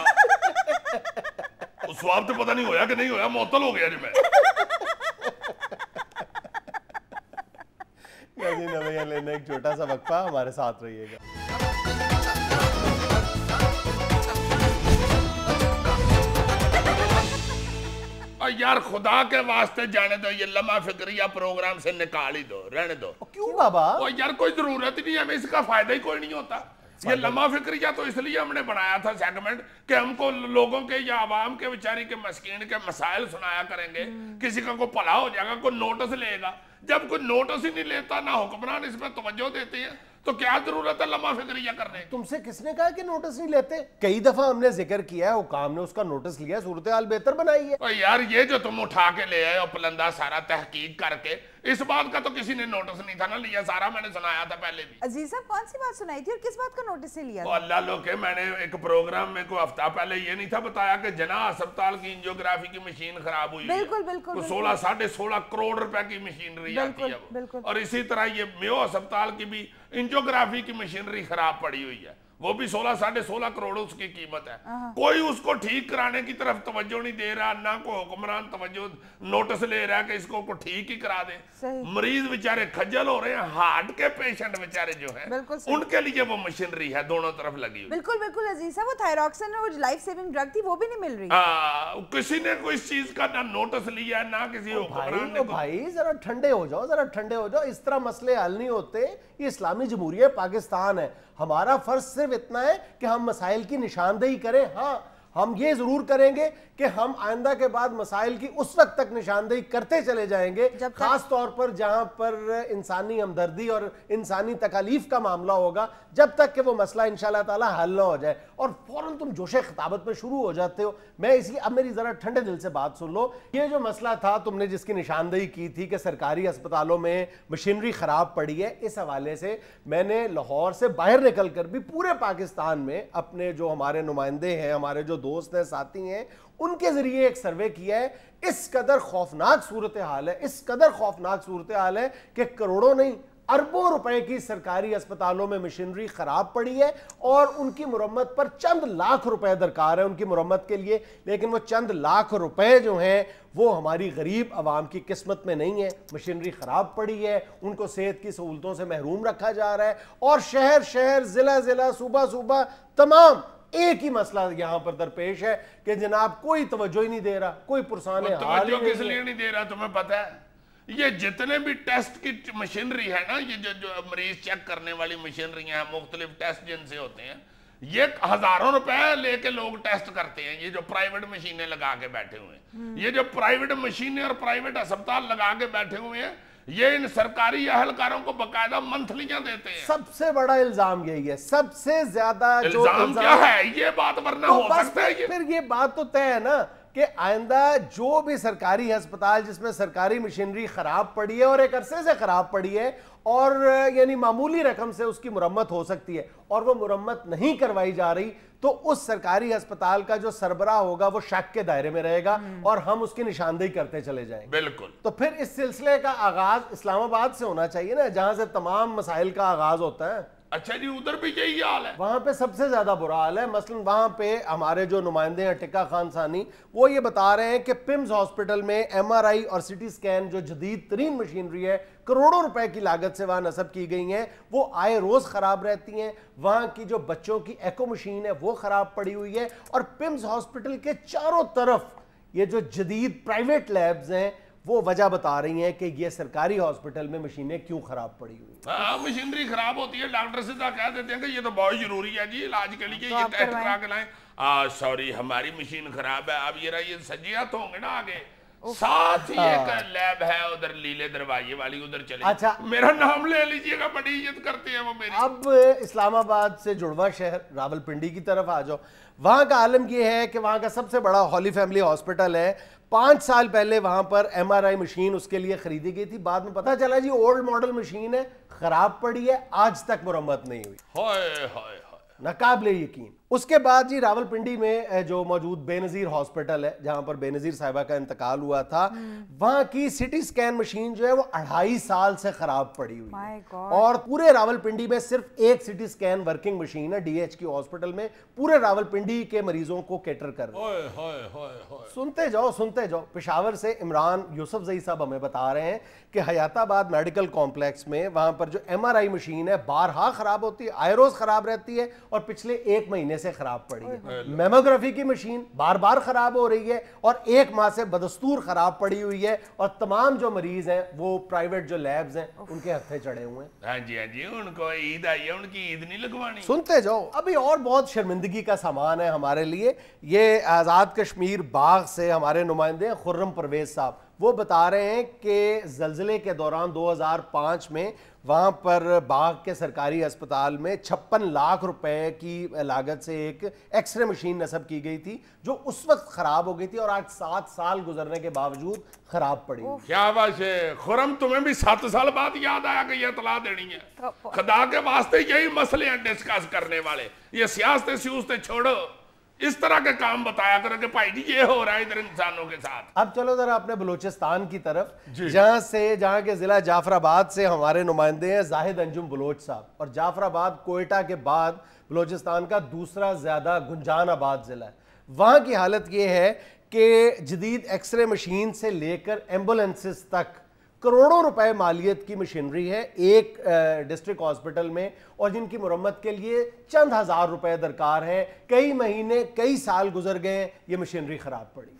उस सवाब तो पता नहीं होया कि नहीं होया मुअत्तल हो गया जी मैं लेना एक छोटा सा वक्फा हमारे साथ रहिएगा। यार खुदा के वास्ते जाने दो ये लम्हा फिक्रिया प्रोग्राम से निकाल ही दो रहने दो क्यों बाबा यार कोई जरूरत नहीं है इसका फायदा ही कोई नहीं होता ये लम्हा फिक्रिया तो इसलिए हमने बनाया था सेगमेंट कि हमको लोगों के या आवाम के बेचारी के मस्कीन के मसाइल सुनाया करेंगे किसी का कोई भला हो जाएगा कोई नोटिस लेगा जब कोई नोटिस ही नहीं लेता ना हुक्मरान इसमें तवज्जो देते हैं तो क्या जरूरत है लम्हा फिक्रिया करने तुमसे किसने कहा कि नोटिस नहीं लेते कई दफा हमने जिक्र किया है हुकाम ने उसका नोटिस लिया सूरत हाल बेहतर बनाई है यार ये जो तुम उठा के ले आए पलंदा सारा तहकीक करके इस बात का तो किसी ने नोटिस नहीं था ना लिया सारा मैंने सुनाया था पहले भी अजीज साहब कौन सी बात सुनाई थी और किस बात का नोटिस लिया था अल्लाह लो के मैंने एक प्रोग्राम में कोई हफ्ता पहले ये नहीं था बताया कि जना अस्पताल की एंजियोग्राफी की मशीन खराब हुई बिल्कुल बिल्कुल 16-16.5 करोड़ रुपए की मशीनरी आती है वो और इसी तरह ये मेयो अस्पताल की भी एंजियोग्राफी की मशीनरी खराब पड़ी हुई है वो भी 16-16.5 करोड़ उसकी कीमत है कोई उसको ठीक कराने की तरफ तवज्जो नहीं दे रहा ना कोई हुक्मरान तवज्जो नोटिस ले रहा है कि इसको को ठीक ही करा दे मरीज बेचारे खज्जल हो रहे हैं हार्ट के पेशेंट बेचारे जो है उनके लिए वो मशीनरी है दोनों तरफ लगी हुई बिल्कुल बिल्कुल अजीज साहब वो थायरॉक्सिन और लाइफ सेविंग ड्रग थी वो भी नहीं मिल रही किसी ने कोई इस चीज का ना नोटिस लिया ना किसी हुक्मरान ने भाई जरा ठंडे हो जाओ इस तरह मसले हल नहीं होते ये इस्लामी जमहूरिया पाकिस्तान है हमारा फर्ज सिर्फ इतना है कि हम मसाइल की निशानदेही करें हाँ हम ये जरूर करेंगे कि हम आइंदा के बाद मसाइल की उस वक्त तक निशानदेही करते चले जाएंगे खास तौर पर जहां पर इंसानी हमदर्दी और इंसानी तकालीफ का मामला होगा जब तक कि वो मसला इंशाल्लाह ताला हल ना हो जाए और फौरन तुम जोशे खिताबत में शुरू हो जाते हो मैं इसी अब मेरी जरा ठंडे दिल से बात सुन लो ये जो मसला था तुमने जिसकी निशानदेही की थी कि सरकारी अस्पतालों में मशीनरी खराब पड़ी है इस हवाले से मैंने लाहौर से बाहर निकल कर भी पूरे पाकिस्तान में अपने जो हमारे नुमाइंदे हैं हमारे जो दोस्त हैं साथी हैं उनके जरिए एक सर्वे किया है इस कदर खौफनाक सूरत हाल है इस कदर खौफनाक सूरत हाल है कि करोड़ों नहीं अरबों रुपए की सरकारी अस्पतालों में मशीनरी खराब पड़ी है और उनकी मुरम्मत पर चंद लाख रुपए दरकार है उनकी मुरम्मत के लिए लेकिन वो चंद लाख रुपए जो हैं वो हमारी गरीब आवाम की किस्मत में नहीं है मशीनरी खराब पड़ी है उनको सेहत की सहूलतों से महरूम रखा जा रहा है और शहर शहर जिला जिला सूबा सूबा तमाम एक ही मसला यहां पर दरपेश है कि जनाब कोई तवज्जो ही नहीं दे रहा कोई पुरसाने हाल किस लिए नहीं दे रहा तुम्हें पता है ये जितने भी टेस्ट की मशीनरी है ना ये जो मरीज चेक करने वाली मशीनरी है मुख्तलिफ टेस्ट जिनसे होते हैं ये हजारों रुपए लेके लोग टेस्ट करते हैं, ये जो प्राइवेट मशीनें लगा के बैठे हुए हैं, ये जो प्राइवेट मशीनें और प्राइवेट अस्पताल लगा के बैठे हुए हैं, ये इन सरकारी अहलकारों को बकायदा मंथलियां देते हैं। सबसे बड़ा इल्जाम यही है, सबसे ज्यादा जो इल्जाम क्या है ये बात, वरना हो सकता है ये। फिर ये बात तो तय है ना कि आइंदा जो भी सरकारी अस्पताल जिसमें सरकारी मशीनरी खराब पड़ी है और एक अरसे से खराब पड़ी है और यानी मामूली रकम से उसकी मुरम्मत हो सकती है और वो मुरम्मत नहीं करवाई जा रही, तो उस सरकारी अस्पताल का जो सरबराह होगा वो शक के दायरे में रहेगा और हम उसकी निशानदेही करते चले जाएंगे। बिल्कुल। तो फिर इस सिलसिले का आगाज इस्लामाबाद से होना चाहिए ना, जहां से तमाम मसाइल का आगाज होता है। अच्छा जी, उधर भी यही हाल है? वहां पे सबसे ज्यादा बुरा हाल है। मसलन वहां पे हमारे जो नुमाइंदे हैं टिक्का खान सानी, वो ये बता रहे हैं कि पिम्स हॉस्पिटल में एमआरआई और सिटी स्कैन जो जदीद तरीन मशीनरी है, करोड़ों रुपए की लागत से वहां नस्ब की गई हैं, वो आए रोज खराब रहती हैं। वहां की जो बच्चों की एको मशीन है वो खराब पड़ी हुई है और पिम्स हॉस्पिटल के चारों तरफ ये जो जदीद प्राइवेट लैब्स हैं वो वजह बता रही हैं कि ये सरकारी हॉस्पिटल में मशीनें क्यों खराब पड़ी हुई। हाँ, मशीनरी खराब होती है, डॉक्टर सीधा कह देते हैं कि ये तो बहुत जरूरी है जी इलाज के लिए, ये टेस्ट करा के लाएं। सॉरी हमारी मशीन खराब है, अब ये सजियात होंगे ना आगे, साथ ही एक लैब है उधर लीले दरवाजे वाली, उधर चले। अच्छा, मेरा नाम ले लीजिएगा, बड़ी इज्जत करते हैं वो मेरी। अब इस्लामाबाद से जुड़वा शहर रावलपिंडी की तरफ आ जाओ। वहां का आलम यह है कि वहां का सबसे बड़ा हॉली फैमिली हॉस्पिटल है। 5 साल पहले वहां पर एमआरआई मशीन उसके लिए खरीदी गई थी, बाद में पता चला जी ओल्ड मॉडल मशीन है, खराब पड़ी है, आज तक मुरम्मत नहीं हुई। हाय हाय हाय, नाकाबिले यकीन। उसके बाद जी रावलपिंडी में जो मौजूद बेनजीर हॉस्पिटल है, जहां पर बेनजीर साहिबा का इंतकाल हुआ था, वहां की सिटी स्कैन मशीन जो है वो 2.5 साल से खराब पड़ी हुई है और पूरे रावलपिंडी में सिर्फ एक सिटी स्कैन वर्किंग मशीन है डीएचक्यू हॉस्पिटल में, पूरे रावलपिंडी के मरीजों को कैटर कर रही है। सुनते जाओ। पेशावर से इमरान यूसुफजई साहब हमें बता रहे हैं कि हयाताबाद मेडिकल कॉम्प्लेक्स में वहां पर जो एमआरआई मशीन है बारहा खराब होती है, आए रोज खराब रहती है और पिछले 1 महीने से खराब पड़ी है। मेमोग्राफी की मशीन बार बार खराब हो रही है और 1 माह से बदस्तूर खराब पड़ी हुई है और तमाम जो मरीज हैं वो प्राइवेट जो लैब्स हैं उनके हत्थे चढ़े हुए हैं। हाँ जी, उनको ईद आई है, उनकी ईद नहीं लगवानी। सुनते जाओ। अभी और बहुत शर्मिंदगी का सामान है हमारे लिए। ये आज़ाद कश्मीर बाग से हमारे नुमाइंदे खुर्रम परवेज साहब, वो बता रहे हैं कि ज़लज़ले के दौरान 2005 में वहाँ पर बाग के सरकारी अस्पताल में 56 लाख रुपए की लागत से एक एक्सरे मशीन नस्ब की गई थी जो उस वक्त खराब हो गई थी और आज 7 साल गुजरने के बावजूद खराब पड़ी। क्या बात है खुरम, तुम्हें भी 7 साल बाद याद आया कि यह इतला देनी है? खुदा के वास्ते यही मसले हैं डिस्कस करने वाले, ये सियासतें सियासतें छोड़ो, इस तरह के काम बताया करो कि भाई जी ये हो रहा है इधर इंसानों के साथ। अब चलो जरा अपने बलूचिस्तान की तरफ, जहां के जिला जाफराबाद से हमारे नुमाइंदे हैं जाहिद अंजुम बलोच साहब, और जाफराबाद कोयटा के बाद बलूचिस्तान का दूसरा ज्यादा गुंजान आबाद जिला है। वहां की हालत यह है कि जदीद एक्सरे मशीन से लेकर एम्बुलेंसेस तक करोड़ों रुपए मालियत की मशीनरी है एक डिस्ट्रिक्ट हॉस्पिटल में और जिनकी मुरम्मत के लिए चंद हजार रुपए दरकार है। कई महीने कई साल गुजर गए, ये मशीनरी खराब पड़ी।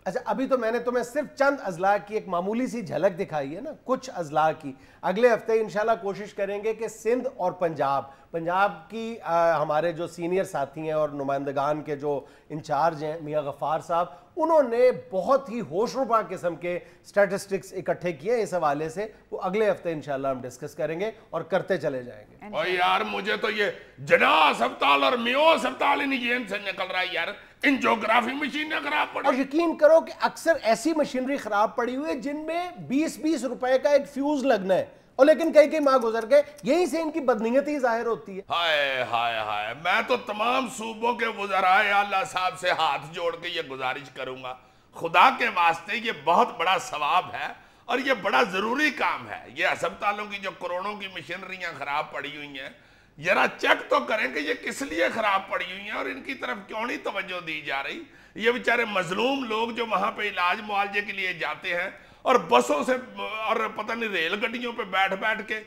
अच्छा, अभी तो मैंने तुम्हें सिर्फ चंद अजला की एक मामूली सी झलक दिखाई है ना, कुछ अजला की। अगले हफ्ते इंशाल्लाह कोशिश करेंगे कि सिंध और पंजाब की हमारे जो सीनियर साथी हैं और नुमाइंदगान के जो इंचार्ज हैं मियाँ गफ्फार साहब, उन्होंने बहुत ही होशरुबा किस्म के स्टैटिस्टिक्स इकट्ठे किए इस हवाले से, वो अगले हफ्ते इंशाल्लाह हम डिस्कस करेंगे और करते चले जाएंगे। और यार मुझे तो ये जना अस्पताल और मियो अस्पताल इन से निकल रहा है यार, इन ज्योग्राफी मशीनें खराब पड़ी। और यकीन करो कि अक्सर ऐसी मशीनरी खराब पड़ी हुई है जिनमें 20-20 रुपए का एक फ्यूज लगना है और लेकिन कई माह गुजर गए, यहीं से इनकी बदनीयती जाहिर होती है। हाय हाय हाय, मैं तो तमाम सूबों के वज़राए आला साहब से हाथ जोड़ के ये गुजारिश करूंगा, खुदा के वास्ते ये बहुत बड़ा सवाब है और ये बड़ा जरूरी काम है। ये अस्पतालों की जो करोड़ों की मशीनरियां खराब पड़ी हुई हैं, जरा चेक तो करें कि ये किस लिए खराब पड़ी हुई हैं और इनकी तरफ क्यों नहीं तवज्जो दी जा रही। ये बेचारे मजलूम लोग जो वहां पे इलाज मुआवजे के लिए जाते हैं और बसों से और पता नहीं रेलगाड़ियों पे बैठ के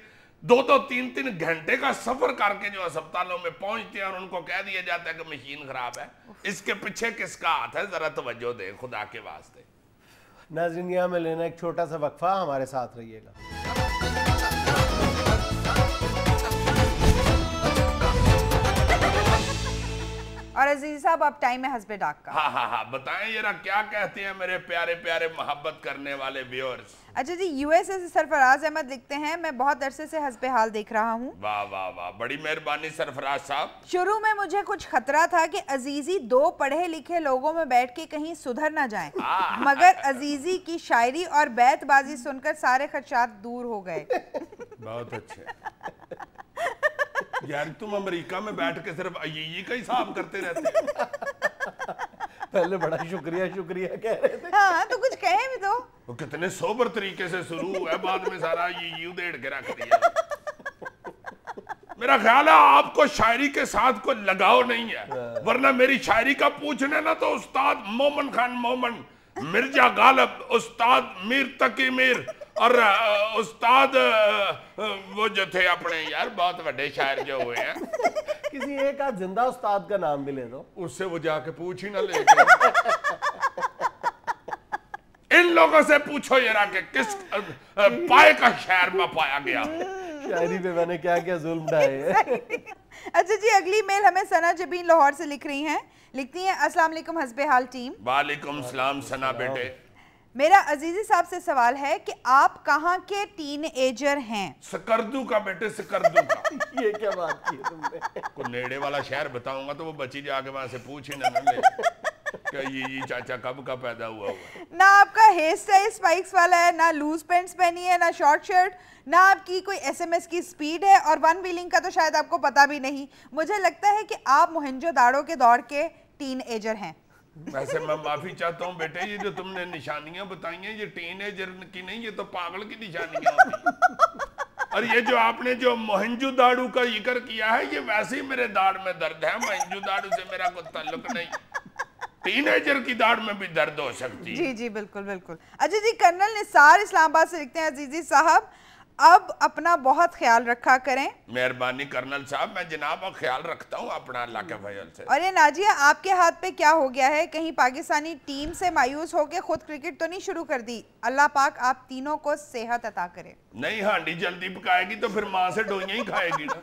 2-2, 3-3 घंटे का सफर करके जो अस्पतालों में पहुंचते हैं और उनको कह दिया जाता है कि मशीन खराब है, इसके पीछे किसका हाथ है? जरा तवज्जो दें खुदा के वास्ते। नाज़रीन में लेना एक छोटा सा वक्फा, हमारे साथ रहिएगा। साहब अब टाइम है हस्बे डाक का। हाँ, बताएं जरा क्या कहते हैं मेरे प्यारे प्यारे मोहब्बत करने वाले व्यूअर्स। अच्छा जी, यूएसए से सरफराज अहमद लिखते हैं, मैं बहुत अरसे से हस्बे हाल देख रहा हूँ। वाह वाह वाह, बड़ी मेहरबानी सरफराज साहब। शुरू में मुझे कुछ खतरा था कि अजीजी दो पढ़े लिखे लोगों में बैठ के कहीं सुधर ना जाएं, मगर अजीजी की शायरी और बैतबाजी सुनकर सारे खदशात दूर हो गए। बहुत अच्छे यार, तुम अमेरिका में बैठ के सिर्फ ये का हिसाब करते रहते हो। पहले बड़ा शुक्रिया शुक्रिया कह रहे थे। हाँ तो कुछ कहे भी तो। वो कितने सोबर तरीके से शुरू हुआ है, बाद में सारा ये उधेड़ के रख दिया। मेरा ख्याल है आपको शायरी के साथ कोई लगाव नहीं है, वरना मेरी शायरी का पूछने ना तो उस्ताद मोमन खान मोमन, मिर्जा गालिब, उस्ताद मीर तकी मीर और उस्ताद वो जो थे अपने यार बहुत बड़े शायर जो हुए हैं, किसी एक आध जिंदा उस्ताद का नाम भी ले दो, उससे वो जाके पूछ ही ना ले। इन लोगों से पूछो जरा कि किस पाए का शायर में पाया गया। शायरी पे मैंने क्या क्या जुल्म ढाए। अच्छा जी, अगली मेल हमें सना जबीन लाहौर से लिख रही हैं, लिखती हैं अस्सलाम वालेकुम हस्बे हाल टीम। वालेकुम सलाम सना बेटे। मेरा अजीजी साहब से सवाल है कि आप कहाँ के टीन एजर हैं? सकरदू का बेटे, सकरदू का। ये क्या बात की तुमने? को नेड़े वाला शहर बताऊंगा तो वो बच्ची जाके वहां से पूछ ही ना ले क्या ये चाचा कब का पैदा हुआ। ना आपका हेयर स्टाइल स्पाइक्स वाला है, ना लूज पैंट्स पहनी है, ना शॉर्ट शर्ट, ना आपकी कोई एसएमएस की स्पीड है, और वन व्हीलिंग का तो शायद आपको पता भी नहीं। मुझे लगता है कि आप मोहनजोदाड़ो के दौर के टीन एजर हैं। वैसे मैं माफी चाहता हूँ बेटे, ये जो तुमने निशानियां बताई हैं ये टीनेजर की नहीं, ये तो पागल की निशानियां होती। और ये जो आपने जो मोहनजोदाड़ो का जिक्र किया है, ये वैसे ही मेरे दाढ़ में दर्द है, मोहनजोदाड़ो से मेरा कोई ताल्लुक नहीं। टीनेजर की दाढ़ में भी दर्द हो सकती है। जी जी बिल्कुल बिल्कुल। अच्छा जी, कर्नल निसार इस्लामाबाद से लिखते हैं, अजीजी साहब अब अपना बहुत ख्याल रखा करें। मेहरबानी कर्नल साहब, मैं जनाब ख्याल रखता हूँ अपना, अल्लाह के फजल से। और ये नाजिया, आपके हाथ पे क्या हो गया है? कहीं पाकिस्तानी टीम से मायूस होकर खुद क्रिकेट तो नहीं शुरू कर दी? अल्लाह पाक आप तीनों को सेहत अता करे। नहीं, हांडी जल्दी पकाएगी तो फिर माँ से डोइयां ही खाएगी ना।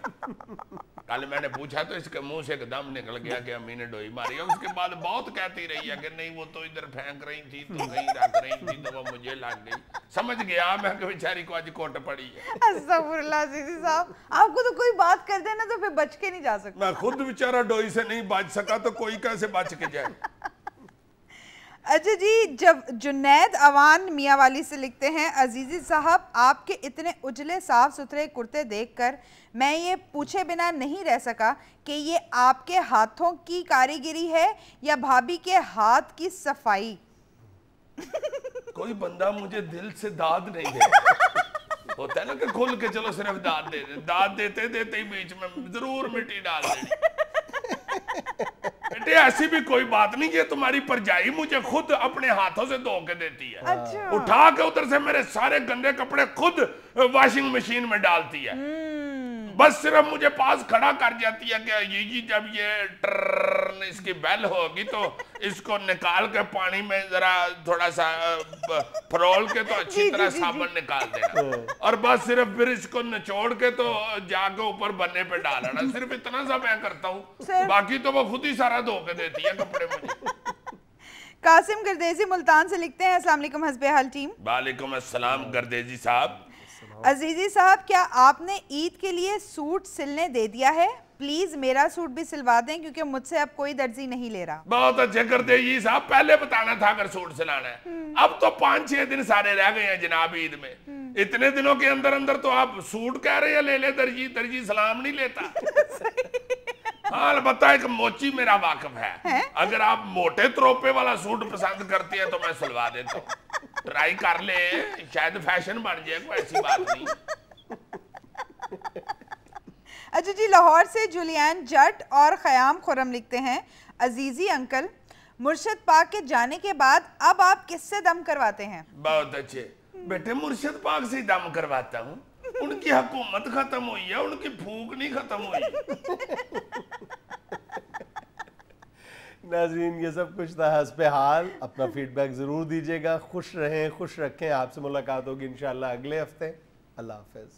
कल मैंने पूछा तो इसके मुंह से एकदम निकल गया कि अम्मी ने डोई मारी है। उसके बाद बहुत कहती रही है कि नहीं वो तो इधर फेंक रही थी तो कहीं रख रही थी तो वो मुझे लग गई। समझ गया मैं कि बेचारी को आज कोट पड़ी है। अस्तगफुरुल्लाह अजीजी साहब, आपको तो कोई बात कर देना तो फिर बच के नहीं जा सकता। मैं खुद बेचारा डोई से नहीं बच सका तो कोई कैसे बच के जाए। अच्छा जी, जब जुनैद अवान मियाँवाली से लिखते हैं, अजीजी साहब आपके इतने उजले साफ सुथरे कुर्ते देखकर मैं ये पूछे बिना नहीं रह सका कि ये आपके हाथों की कारीगरी है या भाभी के हाथ की सफाई। कोई बंदा मुझे दिल से दाद नहीं दे। होता है ना कि खुल के चलो सिर्फ दाद दे दे, दाद देते देते ही बीच में जरूर मिट्टी डाल देनी। बेटे ऐसी भी कोई बात नहीं, ये तुम्हारी परजाई मुझे खुद अपने हाथों से धो के देती है। अच्छा। उठा के उधर से मेरे सारे गंदे कपड़े खुद वॉशिंग मशीन में डालती है। बस सिर्फ मुझे पास खड़ा कर जाती है कि ये जब ये ट्रर्रर इसकी बेल होगी तो इसको निकाल के पानी में जरा थोड़ा सा फरोल के तो अच्छी तरह साबुन निकाल देना, और बस सिर्फ फिर इसको निचोड़ के तो जाके ऊपर बनने पे डालना। सिर्फ इतना सा मैं करता हूँ, बाकी तो वो खुद ही सारा धो के देती है कपड़े मुझे। कासिम गर्देजी मुल्तान से लिखते हैं, अस्सलाम वालेकुम हस्बे हाल टीम। वालेकुम अस्सलाम गर्देजी साहब। अजीजी साहब, क्या आपने ईद के लिए सूट सिलने दे दिया है? प्लीज मेरा सूट भी सिलवा दें क्योंकि मुझसे अब कोई दर्जी नहीं ले रहा। बहुत अच्छे गर्देजी साहब, पहले बताना था अगर सूट सिलाना है। अब तो 5-6 दिन सारे रह गए हैं जनाब ईद में। इतने दिनों के अंदर अंदर तो आप सूट कह रहे हैं ले ले दर्जी, दर्जी सलाम नहीं लेता। हाँ अलबत्ता एक मोची मेरा वाकफ है। अगर आप मोटे त्रोपे वाला सूट पसंद करती है तो मैं सिलवा देता हूँ, ट्राई कर ले, शायद फैशन बन जाए, कोई ऐसी बात नहीं। अच्छा जी, लाहौर से जुलियान जट और ख़याम खुरम लिखते हैं, अजीजी अंकल मुर्शिद पाक के जाने के बाद अब आप किससे दम करवाते हैं? बहुत अच्छे बेटे, मुर्शिद पाक से दम करवाता हूँ। उनकी हुकूमत खत्म हुई है, उनकी फूक नहीं खत्म हुई। नाज़रीन, ये सब कुछ था हस्बे हाल। अपना फीडबैक जरूर दीजिएगा। खुश रहें, खुश रखें। आपसे मुलाकात होगी इंशाल्लाह अगले हफ्ते। अल्लाह हाफ़िज़।